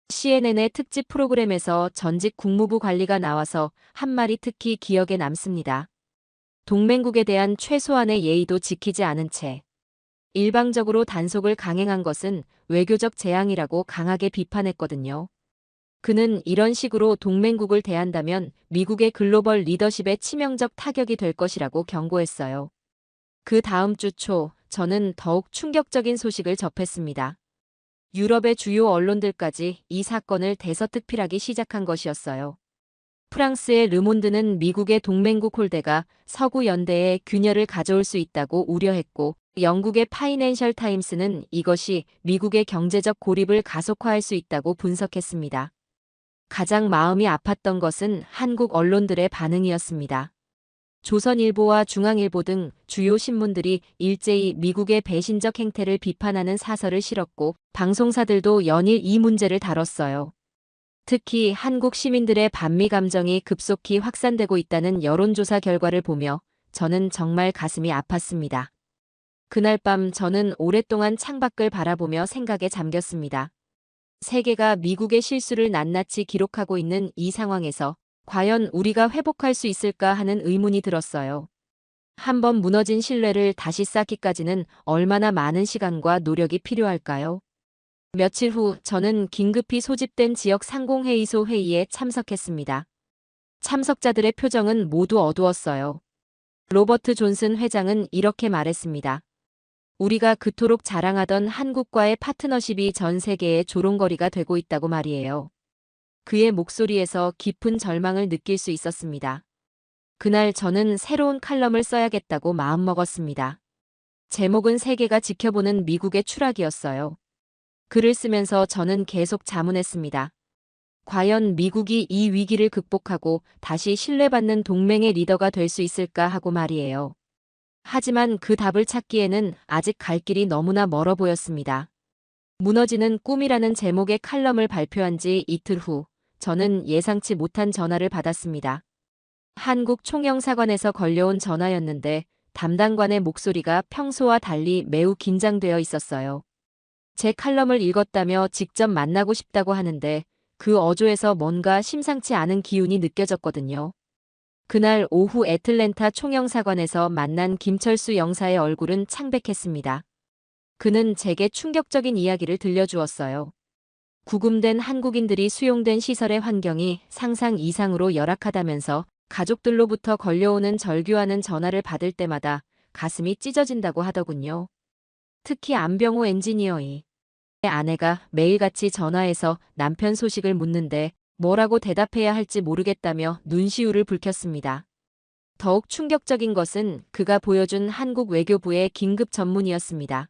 CNN의 특집 프로그램에서 전직 국무부 관리가 나와서 한 말이 특히 기억에 남습니다. 동맹국에 대한 최소한의 예의도 지키지 않은 채 일방적으로 단속을 강행한 것은 외교적 재앙이라고 강하게 비판했거든요. 그는 이런 식으로 동맹국을 대한다면 미국의 글로벌 리더십에 치명적 타격이 될 것이라고 경고했어요. 그 다음 주 초 저는 더욱 충격적인 소식을 접했습니다. 유럽의 주요 언론들까지 이 사건을 대서특필하기 시작한 것이었어요. 프랑스의 르몬드는 미국의 동맹국 홀대가 서구 연대에 균열을 가져올 수 있다고 우려했고 영국의 파이낸셜 타임스는 이것이 미국의 경제적 고립을 가속화할 수 있다고 분석했습니다. 가장 마음이 아팠던 것은 한국 언론들의 반응이었습니다. 조선일보와 중앙일보 등 주요 신문들이 일제히 미국의 배신적 행태를 비판하는 사설을 실었고 방송사들도 연일 이 문제를 다뤘어요. 특히 한국 시민들의 반미 감정이 급속히 확산되고 있다는 여론조사 결과를 보며 저는 정말 가슴이 아팠습니다. 그날 밤 저는 오랫동안 창밖을 바라보며 생각에 잠겼습니다. 세계가 미국의 실수를 낱낱이 기록하고 있는 이 상황에서 과연 우리가 회복할 수 있을까 하는 의문이 들었어요. 한번 무너진 신뢰를 다시 쌓기까지는 얼마나 많은 시간과 노력이 필요할까요? 며칠 후 저는 긴급히 소집된 지역 상공회의소 회의에 참석했습니다. 참석자들의 표정은 모두 어두웠어요. 로버트 존슨 회장은 이렇게 말했습니다. 우리가 그토록 자랑하던 한국과의 파트너십이 전 세계의 조롱거리가 되고 있다고 말이에요. 그의 목소리에서 깊은 절망을 느낄 수 있었습니다. 그날 저는 새로운 칼럼을 써야겠다고 마음먹었습니다. 제목은 세계가 지켜보는 미국의 추락이었어요. 글을 쓰면서 저는 계속 자문했습니다. 과연 미국이 이 위기를 극복하고 다시 신뢰받는 동맹의 리더가 될 수 있을까 하고 말이에요. 하지만 그 답을 찾기에는 아직 갈 길이 너무나 멀어 보였습니다. 무너지는 꿈이라는 제목의 칼럼을 발표한 지 이틀 후 저는 예상치 못한 전화를 받았습니다. 한국 총영사관에서 걸려온 전화였는데 담당관의 목소리가 평소와 달리 매우 긴장되어 있었어요. 제 칼럼을 읽었다며 직접 만나고 싶다고 하는데 그 어조에서 뭔가 심상치 않은 기운이 느껴졌거든요. 그날 오후 애틀랜타 총영사관에서 만난 김철수 영사의 얼굴은 창백했습니다. 그는 제게 충격적인 이야기를 들려주었어요. 구금된 한국인들이 수용된 시설의 환경이 상상 이상으로 열악하다면서 가족들로부터 걸려오는 절규하는 전화를 받을 때마다 가슴이 찢어진다고 하더군요. 특히 안병호 엔지니어의 아내가 매일같이 전화해서 남편 소식을 묻는데 뭐라고 대답해야 할지 모르겠다며 눈시울을 붉혔습니다. 더욱 충격적인 것은 그가 보여준 한국 외교부의 긴급 전문이었습니다.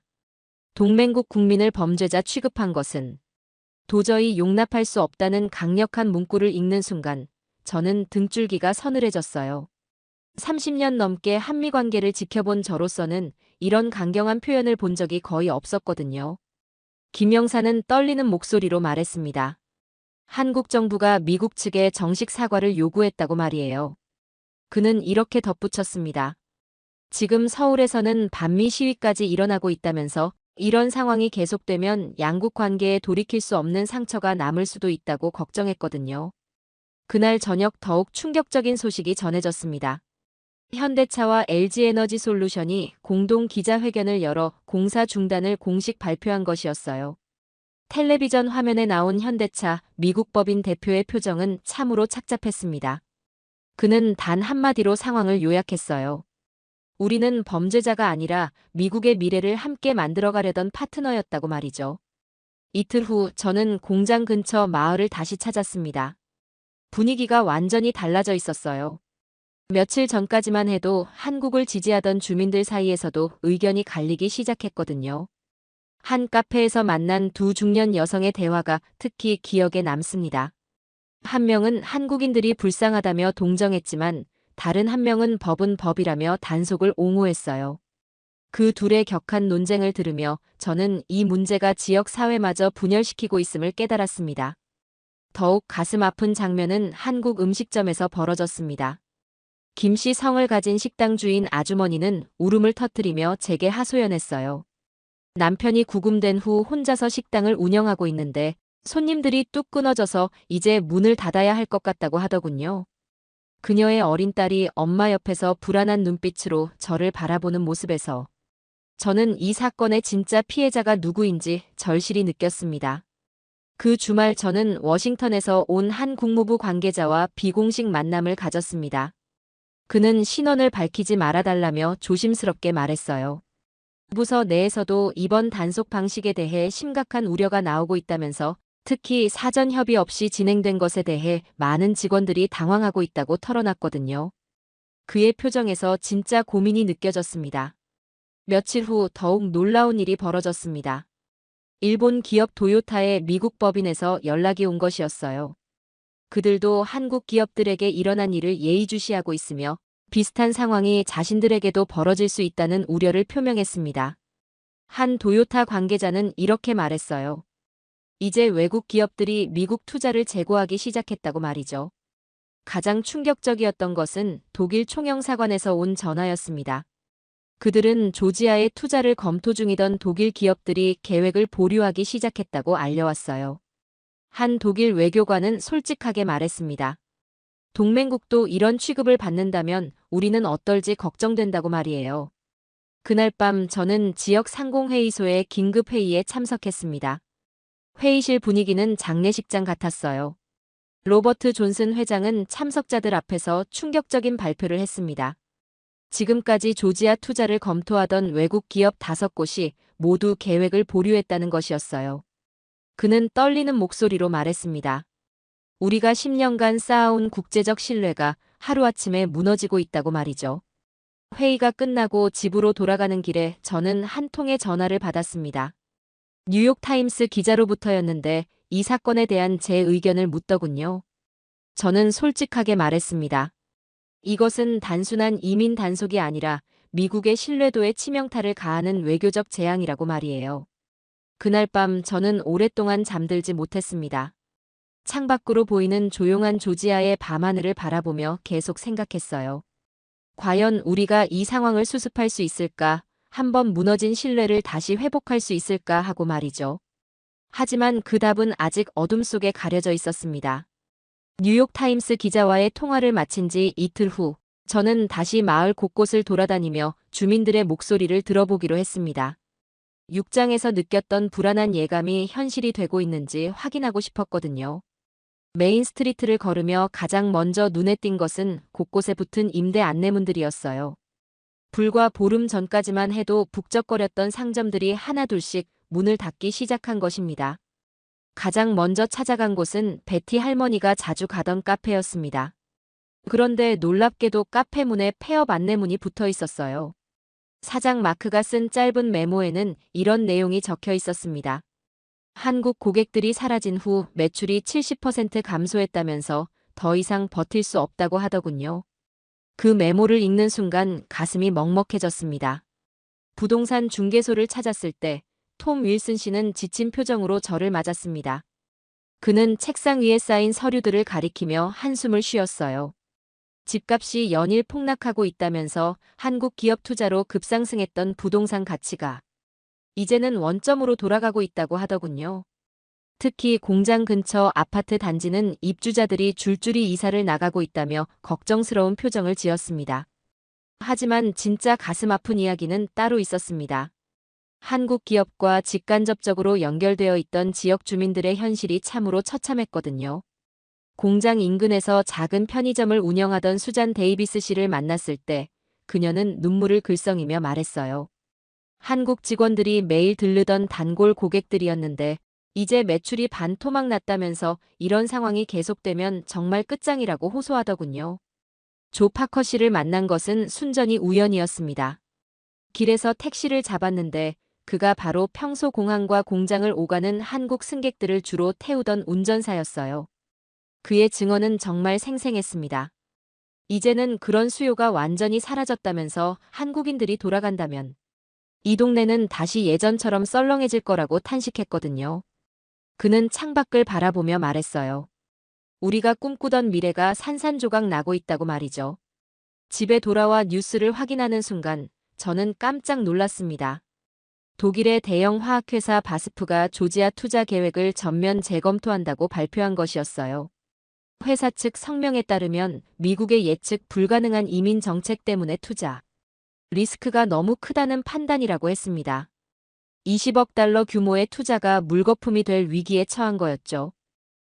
동맹국 국민을 범죄자 취급한 것은 도저히 용납할 수 없다는 강력한 문구를 읽는 순간 저는 등줄기가 서늘해졌어요. 30년 넘게 한미 관계를 지켜본 저로서는 이런 강경한 표현을 본 적이 거의 없었거든요. 김 영사는 떨리는 목소리로 말했습니다. 한국 정부가 미국 측에 정식 사과를 요구했다고 말이에요. 그는 이렇게 덧붙였습니다. 지금 서울에서는 반미 시위까지 일어나고 있다면서 이런 상황이 계속되면 양국 관계에 돌이킬 수 없는 상처가 남을 수도 있다고 걱정했거든요. 그날 저녁 더욱 충격적인 소식이 전해졌습니다. 현대차와 LG에너지솔루션이 공동 기자회견을 열어 공사 중단을 공식 발표한 것이었어요. 텔레비전 화면에 나온 현대차 미국 법인 대표의 표정은 참으로 착잡했습니다. 그는 단 한마디로 상황을 요약했어요. 우리는 범죄자가 아니라 미국의 미래를 함께 만들어가려던 파트너였다고 말이죠. 이틀 후 저는 공장 근처 마을을 다시 찾았습니다. 분위기가 완전히 달라져 있었어요. 며칠 전까지만 해도 한국을 지지하던 주민들 사이에서도 의견이 갈리기 시작했거든요. 한 카페에서 만난 두 중년 여성의 대화가 특히 기억에 남습니다. 한 명은 한국인들이 불쌍하다며 동정했지만 다른 한 명은 법은 법이라며 단속을 옹호했어요. 그 둘의 격한 논쟁을 들으며 저는 이 문제가 지역 사회마저 분열시키고 있음을 깨달았습니다. 더욱 가슴 아픈 장면은 한국 음식점에서 벌어졌습니다. 김씨 성을 가진 식당 주인 아주머니는 울음을 터뜨리며 제게 하소연했어요. 남편이 구금된 후 혼자서 식당을 운영하고 있는데 손님들이 뚝 끊어져서 이제 문을 닫아야 할 것 같다고 하더군요. 그녀의 어린 딸이 엄마 옆에서 불안한 눈빛으로 저를 바라보는 모습에서 저는 이 사건의 진짜 피해자가 누구인지 절실히 느꼈습니다. 그 주말 저는 워싱턴에서 온 한 국무부 관계자와 비공식 만남을 가졌습니다. 그는 신원을 밝히지 말아달라며 조심스럽게 말했어요. 부서 내에서도 이번 단속 방식에 대해 심각한 우려가 나오고 있다면서 특히 사전 협의 없이 진행된 것에 대해 많은 직원들이 당황하고 있다고 털어놨거든요. 그의 표정에서 진짜 고민이 느껴졌습니다. 며칠 후 더욱 놀라운 일이 벌어졌습니다. 일본 기업 도요타의 미국 법인에서 연락이 온 것이었어요. 그들도 한국 기업들에게 일어난 일을 예의주시하고 있으며 비슷한 상황이 자신들에게도 벌어질 수 있다는 우려를 표명했습니다. 한 도요타 관계자는 이렇게 말했어요. 이제 외국 기업들이 미국 투자를 재고하기 시작했다고 말이죠. 가장 충격적이었던 것은 독일 총영사관에서 온 전화였습니다. 그들은 조지아에 투자를 검토 중이던 독일 기업들이 계획을 보류하기 시작했다고 알려왔어요. 한 독일 외교관은 솔직하게 말했습니다. 동맹국도 이런 취급을 받는다면 우리는 어떨지 걱정된다고 말이에요. 그날 밤 저는 지역 상공회의소의 긴급회의에 참석했습니다. 회의실 분위기는 장례식장 같았어요. 로버트 존슨 회장은 참석자들 앞에서 충격적인 발표를 했습니다. 지금까지 조지아 투자를 검토하던 외국 기업 5곳이 모두 계획을 보류했다는 것이었어요. 그는 떨리는 목소리로 말했습니다. 우리가 10년간 쌓아온 국제적 신뢰가 하루아침에 무너지고 있다고 말이죠. 회의가 끝나고 집으로 돌아가는 길에 저는 한 통의 전화를 받았습니다. 뉴욕타임스 기자로부터였는데 이 사건에 대한 제 의견을 묻더군요. 저는 솔직하게 말했습니다. 이것은 단순한 이민 단속이 아니라 미국의 신뢰도에 치명타를 가하는 외교적 재앙이라고 말이에요. 그날 밤 저는 오랫동안 잠들지 못했습니다. 창밖으로 보이는 조용한 조지아의 밤하늘을 바라보며 계속 생각했어요. 과연 우리가 이 상황을 수습할 수 있을까? 한번 무너진 신뢰를 다시 회복할 수 있을까 하고 말이죠. 하지만 그 답은 아직 어둠 속에 가려져 있었습니다. 뉴욕타임스 기자와의 통화를 마친 지 이틀 후, 저는 다시 마을 곳곳을 돌아다니며 주민들의 목소리를 들어보기로 했습니다. 육장에서 느꼈던 불안한 예감이 현실이 되고 있는지 확인하고 싶었거든요. 메인 스트리트를 걸으며 가장 먼저 눈에 띈 것은 곳곳에 붙은 임대 안내문들이었어요. 불과 보름 전까지만 해도 북적거렸던 상점들이 하나둘씩 문을 닫기 시작한 것입니다. 가장 먼저 찾아간 곳은 베티 할머니가 자주 가던 카페였습니다. 그런데 놀랍게도 카페 문에 폐업 안내문이 붙어 있었어요. 사장 마크가 쓴 짧은 메모에는 이런 내용이 적혀 있었습니다. 한국 고객들이 사라진 후 매출이 70% 감소했다면서 더 이상 버틸 수 없다고 하더군요. 그 메모를 읽는 순간 가슴이 먹먹해졌습니다. 부동산 중개소를 찾았을 때 톰 윌슨 씨는 지친 표정으로 저를 맞았습니다. 그는 책상 위에 쌓인 서류들을 가리키며 한숨을 쉬었어요. 집값이 연일 폭락하고 있다면서 한국 기업 투자로 급상승했던 부동산 가치가 이제는 원점으로 돌아가고 있다고 하더군요. 특히 공장 근처 아파트 단지는 입주자들이 줄줄이 이사를 나가고 있다며 걱정스러운 표정을 지었습니다. 하지만 진짜 가슴 아픈 이야기는 따로 있었습니다. 한국 기업과 직간접적으로 연결되어 있던 지역 주민들의 현실이 참으로 처참했거든요. 공장 인근에서 작은 편의점을 운영하던 수잔 데이비스 씨를 만났을 때 그녀는 눈물을 글썽이며 말했어요. 한국 직원들이 매일 들르던 단골 고객들이었는데 이제 매출이 반토막 났다면서 이런 상황이 계속되면 정말 끝장이라고 호소하더군요. 조 파커 씨를 만난 것은 순전히 우연이었습니다. 길에서 택시를 잡았는데 그가 바로 평소 공항과 공장을 오가는 한국 승객들을 주로 태우던 운전사였어요. 그의 증언은 정말 생생했습니다. 이제는 그런 수요가 완전히 사라졌다면서 한국인들이 돌아간다면 이 동네는 다시 예전처럼 썰렁해질 거라고 탄식했거든요. 그는 창밖을 바라보며 말했어요. 우리가 꿈꾸던 미래가 산산조각 나고 있다고 말이죠. 집에 돌아와 뉴스를 확인하는 순간 저는 깜짝 놀랐습니다. 독일의 대형 화학회사 바스프가 조지아 투자 계획을 전면 재검토한다고 발표한 것이었어요. 회사 측 성명에 따르면 미국의 예측 불가능한 이민 정책 때문에 투자 리스크가 너무 크다는 판단이라고 했습니다. 20억 달러 규모의 투자가 물거품이 될 위기에 처한 거였죠.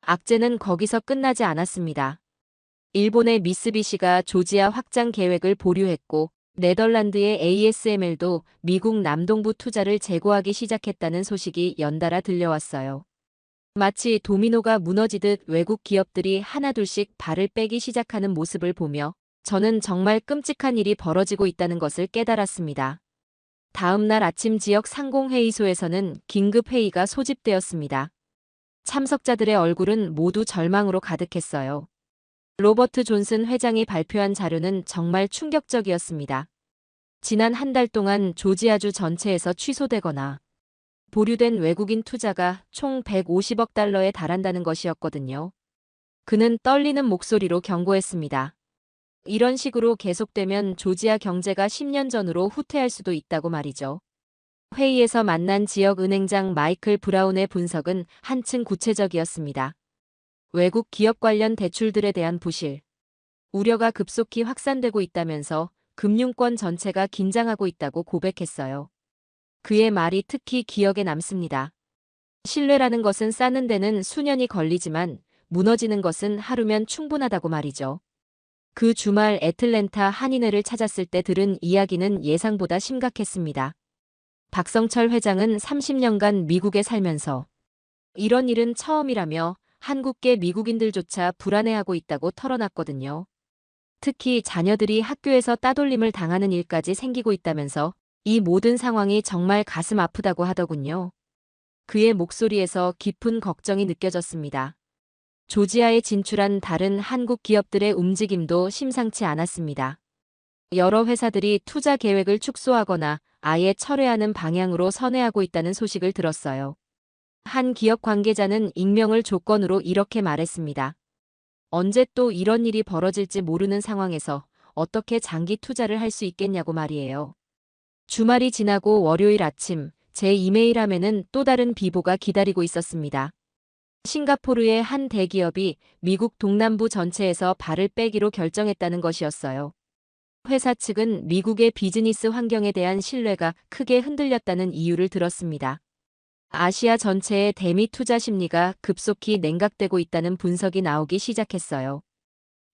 악재는 거기서 끝나지 않았습니다. 일본의 미쓰비시가 조지아 확장 계획을 보류했고 네덜란드의 ASML도 미국 남동부 투자를 재고하기 시작했다는 소식이 연달아 들려왔어요. 마치 도미노가 무너지듯 외국 기업들이 하나둘씩 발을 빼기 시작하는 모습을 보며 저는 정말 끔찍한 일이 벌어지고 있다는 것을 깨달았습니다. 다음 날 아침 지역 상공회의소에서는 긴급회의가 소집되었습니다. 참석자들의 얼굴은 모두 절망으로 가득했어요. 로버트 존슨 회장이 발표한 자료는 정말 충격적이었습니다. 지난 한 달 동안 조지아주 전체에서 취소되거나 보류된 외국인 투자가 총 150억 달러에 달한다는 것이었거든요. 그는 떨리는 목소리로 경고했습니다. 이런 식으로 계속되면 조지아 경제가 10년 전으로 후퇴할 수도 있다고 말이죠. 회의에서 만난 지역 은행장 마이클 브라운의 분석은 한층 구체적이었습니다. 외국 기업 관련 대출들에 대한 부실, 우려가 급속히 확산되고 있다면서 금융권 전체가 긴장하고 있다고 고백했어요. 그의 말이 특히 기억에 남습니다. 신뢰라는 것은 쌓는 데는 수년이 걸리지만 무너지는 것은 하루면 충분하다고 말이죠. 그 주말 애틀랜타 한인회를 찾았을 때 들은 이야기는 예상보다 심각했습니다. 박성철 회장은 30년간 미국에 살면서 이런 일은 처음이라며 한국계 미국인들조차 불안해하고 있다고 털어놨거든요. 특히 자녀들이 학교에서 따돌림을 당하는 일까지 생기고 있다면서 이 모든 상황이 정말 가슴 아프다고 하더군요. 그의 목소리에서 깊은 걱정이 느껴졌습니다. 조지아에 진출한 다른 한국 기업들의 움직임도 심상치 않았습니다. 여러 회사들이 투자 계획을 축소하거나 아예 철회하는 방향으로 선회하고 있다는 소식을 들었어요. 한 기업 관계자는 익명을 조건으로 이렇게 말했습니다. 언제 또 이런 일이 벌어질지 모르는 상황에서 어떻게 장기 투자를 할 수 있겠냐고 말이에요. 주말이 지나고 월요일 아침 제 이메일함에는 또 다른 비보가 기다리고 있었습니다. 싱가포르의 한 대기업이 미국 동남부 전체에서 발을 빼기로 결정했다는 것이었어요. 회사 측은 미국의 비즈니스 환경에 대한 신뢰가 크게 흔들렸다는 이유를 들었습니다. 아시아 전체의 대미 투자 심리가 급속히 냉각되고 있다는 분석이 나오기 시작했어요.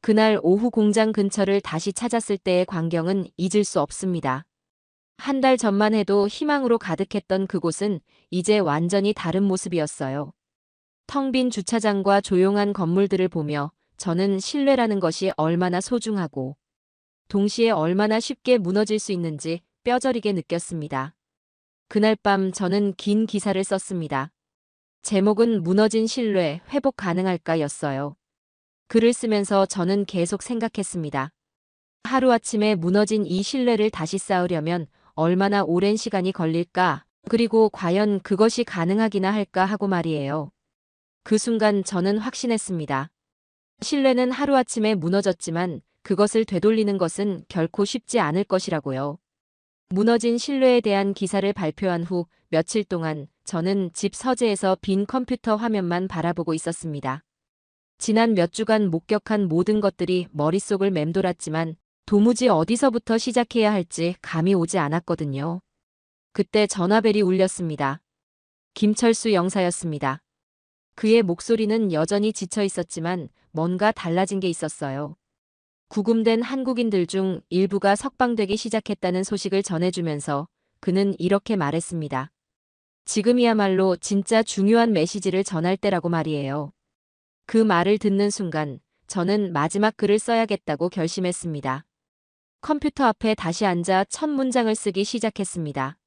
그날 오후 공장 근처를 다시 찾았을 때의 광경은 잊을 수 없습니다. 한 달 전만 해도 희망으로 가득했던 그곳은 이제 완전히 다른 모습이었어요. 텅 빈 주차장과 조용한 건물들을 보며 저는 신뢰라는 것이 얼마나 소중하고 동시에 얼마나 쉽게 무너질 수 있는지 뼈저리게 느꼈습니다. 그날 밤 저는 긴 기사를 썼습니다. 제목은 무너진 신뢰, 회복 가능할까였어요. 글을 쓰면서 저는 계속 생각했습니다. 하루아침에 무너진 이 신뢰를 다시 쌓으려면 얼마나 오랜 시간이 걸릴까, 그리고 과연 그것이 가능하기나 할까 하고 말이에요. 그 순간 저는 확신했습니다. 신뢰는 하루아침에 무너졌지만 그것을 되돌리는 것은 결코 쉽지 않을 것이라고요. 무너진 신뢰에 대한 기사를 발표한 후 며칠 동안 저는 집 서재에서 빈 컴퓨터 화면만 바라보고 있었습니다. 지난 몇 주간 목격한 모든 것들이 머릿속을 맴돌았지만 도무지 어디서부터 시작해야 할지 감이 오지 않았거든요. 그때 전화벨이 울렸습니다. 김철수 영사였습니다. 그의 목소리는 여전히 지쳐 있었지만 뭔가 달라진 게 있었어요. 구금된 한국인들 중 일부가 석방되기 시작했다는 소식을 전해주면서 그는 이렇게 말했습니다. 지금이야말로 진짜 중요한 메시지를 전할 때라고 말이에요. 그 말을 듣는 순간 저는 마지막 글을 써야겠다고 결심했습니다. 컴퓨터 앞에 다시 앉아 첫 문장을 쓰기 시작했습니다.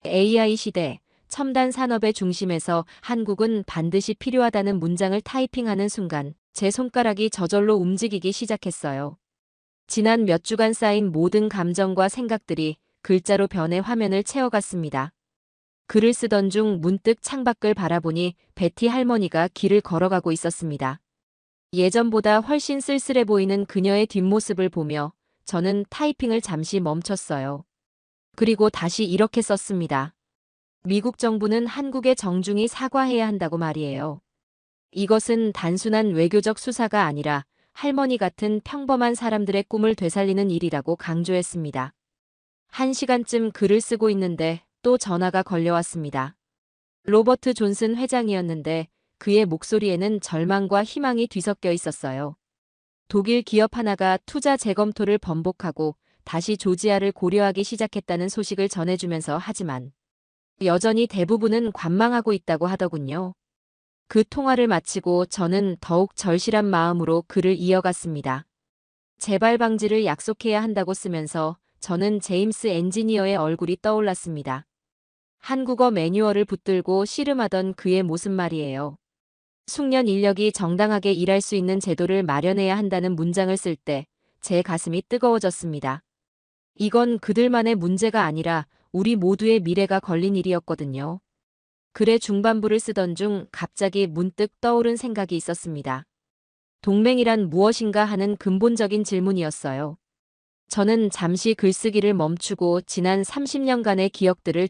AI 시대, 첨단 산업의 중심에서 한국은 반드시 필요하다는 문장을 타이핑하는 순간 제 손가락이 저절로 움직이기 시작했어요. 지난 몇 주간 쌓인 모든 감정과 생각들이 글자로 변해 화면을 채워갔습니다. 글을 쓰던 중 문득 창밖을 바라보니 베티 할머니가 길을 걸어가고 있었습니다. 예전보다 훨씬 쓸쓸해 보이는 그녀의 뒷모습을 보며 저는 타이핑을 잠시 멈췄어요. 그리고 다시 이렇게 썼습니다. 미국 정부는 한국에 정중히 사과해야 한다고 말이에요. 이것은 단순한 외교적 수사가 아니라 할머니 같은 평범한 사람들의 꿈을 되살리는 일이라고 강조했습니다. 1시간쯤 글을 쓰고 있는데 또 전화가 걸려왔습니다. 로버트 존슨 회장이었는데 그의 목소리에는 절망과 희망이 뒤섞여 있었어요. 독일 기업 하나가 투자 재검토를 번복하고 다시 조지아를 고려하기 시작했다는 소식을 전해주면서 하지만 여전히 대부분은 관망하고 있다고 하더군요. 그 통화를 마치고 저는 더욱 절실한 마음으로 글을 이어갔습니다. 재발 방지를 약속해야 한다고 쓰면서 저는 제임스 엔지니어의 얼굴이 떠올랐습니다. 한국어 매뉴얼을 붙들고 씨름하던 그의 모습 말이에요. 숙련 인력이 정당하게 일할 수 있는 제도를 마련해야 한다는 문장을 쓸 때 제 가슴이 뜨거워졌습니다. 이건 그들만의 문제가 아니라 우리 모두의 미래가 걸린 일이었거든요. 글의 중반부를 쓰던 중 갑자기 문득 떠오른 생각이 있었습니다. 동맹이란 무엇인가 하는 근본적인 질문이었어요. 저는 잠시 글쓰기를 멈추고 지난 30년간의 기억들을